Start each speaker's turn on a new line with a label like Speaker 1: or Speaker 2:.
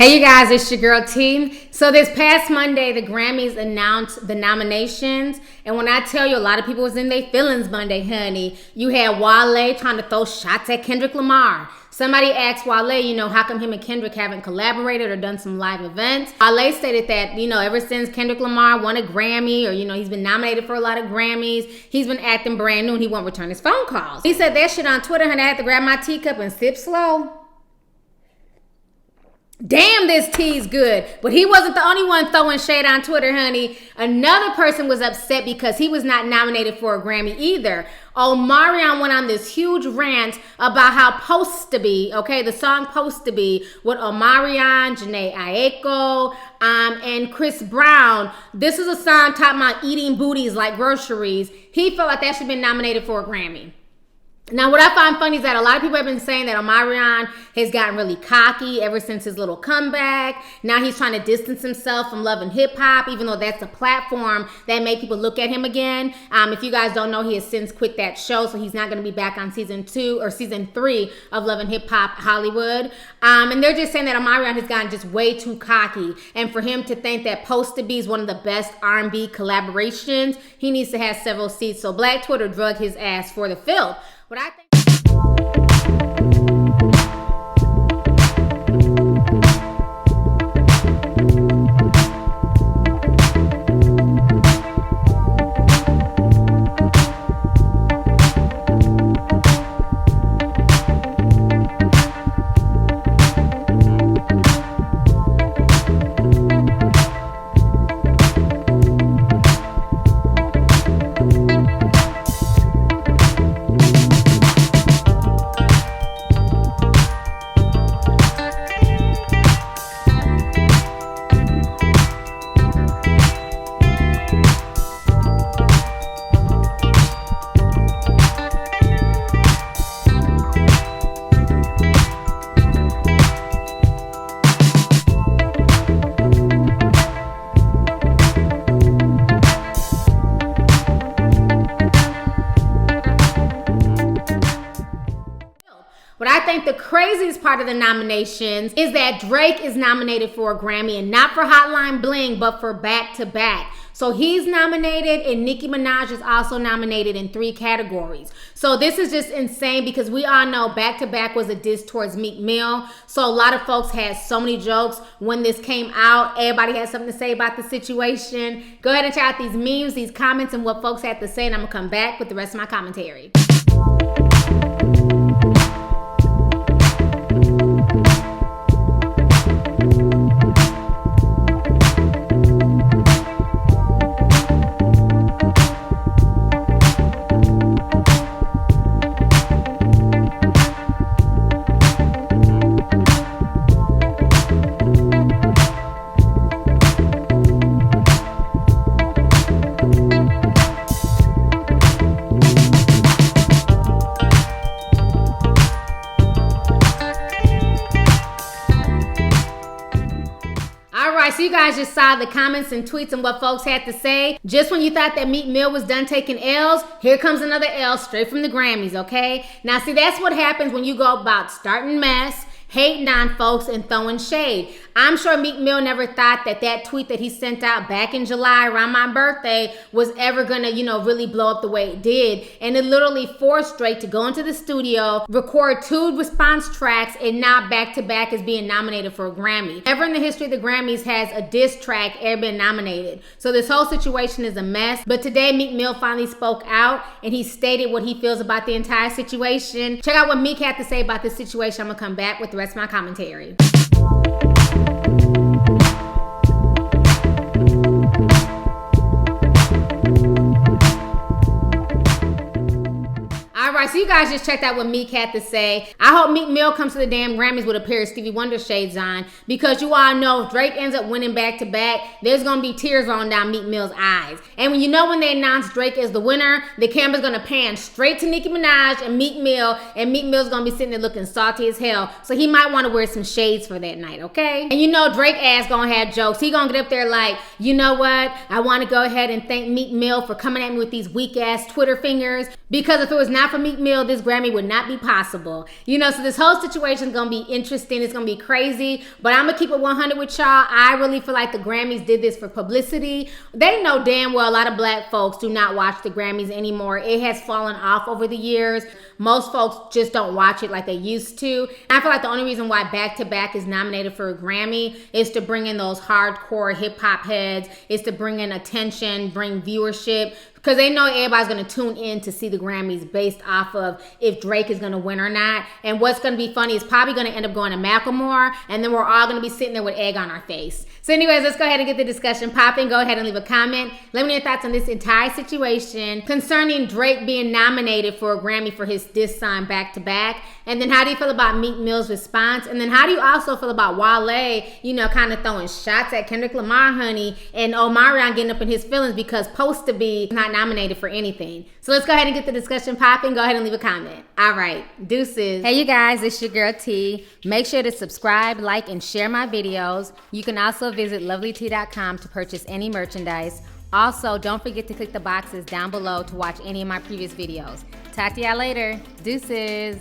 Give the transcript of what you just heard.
Speaker 1: Hey you guys, it's your girl T. So this past Monday, the Grammys announced the nominations. And when I tell you a lot of people was in their feelings Monday, honey, you had Wale trying to throw shots at Kendrick Lamar. Somebody asked Wale, how come him and Kendrick haven't collaborated or done some live events? Wale stated that, ever since Kendrick Lamar won a Grammy or, he's been nominated for a lot of Grammys, he's been acting brand new and he won't return his phone calls. He said that shit on Twitter, honey, I had to grab my teacup and sip slow. Damn, this tea's good. But he wasn't the only one throwing shade on Twitter, honey. Another person was upset because he was not nominated for a Grammy either. Omarion went on this huge rant about how Supposed to Be, the song Supposed to Be, with Omarion, Jhené Aiko, and Chris Brown. This is a song talking about eating booties like groceries. He felt like that should have been nominated for a Grammy. Now, what I find funny is that a lot of people have been saying that Omarion has gotten really cocky ever since his little comeback. Now he's trying to distance himself from Love and Hip Hop, even though that's a platform that made people look at him again. If you guys don't know, he has since quit that show, so he's not going to be back on season 3 of Love and Hip Hop Hollywood. And they're just saying that Omarion has gotten just way too cocky. And for him to think that Supposed to Be is one of the best R&B collaborations, he needs to have several seats. So Black Twitter drug his ass for the filth. What I think. But I think the craziest part of the nominations is that Drake is nominated for a Grammy, and not for Hotline Bling, but for Back to Back. So he's nominated, and Nicki Minaj is also nominated in 3 categories. So this is just insane because we all know Back to Back was a diss towards Meek Mill. So a lot of folks had so many jokes when this came out. Everybody had something to say about the situation. Go ahead and check out these memes, these comments, and what folks had to say, and I'm going to come back with the rest of my commentary. So you guys just saw the comments and tweets and what folks had to say. Just when you thought that Meek Mill was done taking L's, here comes another L straight from the Grammys, okay? Now, see, that's what happens when you go about starting mess, hating on folks, and throwing shade. I'm sure Meek Mill never thought that tweet that he sent out back in July around my birthday was ever gonna, really blow up the way it did. And it literally forced Drake to go into the studio, record 2 response tracks, and now Back to Back is being nominated for a Grammy. Never in the history of the Grammys has a diss track ever been nominated. So this whole situation is a mess. But today Meek Mill finally spoke out and he stated what he feels about the entire situation. Check out what Meek had to say about this situation. I'm gonna come back with the rest of my commentary. Alright, so you guys just checked out what Meek had to say. I hope Meek Mill comes to the damn Grammys with a pair of Stevie Wonder shades on, because you all know if Drake ends up winning back to back, there's gonna be tears rolling down Meek Mill's eyes. And when they announce Drake as the winner, the camera's gonna pan straight to Nicki Minaj and Meek Mill's gonna be sitting there looking salty as hell. So he might want to wear some shades for that night, okay? And Drake ass gonna have jokes. He gonna get up there like, you know what? I want to go ahead and thank Meek Mill for coming at me with these weak ass Twitter fingers, because if it was not for Meek Mill, Mill, this Grammy would not be possible. You know, so this whole situation is going to be interesting. It's going to be crazy, but I'm going to keep it 100 with y'all. I really feel like the Grammys did this for publicity. They know damn well a lot of black folks do not watch the Grammys anymore. It has fallen off over the years. Most folks just don't watch it like they used to. I feel like the only reason why Back to Back is nominated for a Grammy is to bring in those hardcore hip hop heads, is to bring in attention, bring viewership, because they know everybody's going to tune in to see the Grammys based off of if Drake is going to win or not. And what's going to be funny is probably going to end up going to Macklemore, and then we're all going to be sitting there with egg on our face. So anyways, let's go ahead and get the discussion popping. Go ahead and leave a comment. Let me know your thoughts on this entire situation concerning Drake being nominated for a Grammy for his diss song Back to Back. And then how do you feel about Meek Mill's response? And then how do you also feel about Wale, you know, kind of throwing shots at Kendrick Lamar, honey, and Omarion getting up in his feelings because supposed to be not nominated for anything. So let's go ahead and get the discussion popping. Go ahead and leave a comment. All right, deuces. Hey you guys, it's your girl T. Make sure to subscribe, like, and share my videos. You can also visit Lovelyti.com to purchase any merchandise. Also, don't forget to click the boxes down below to watch any of my previous videos. Talk to y'all later. Deuces.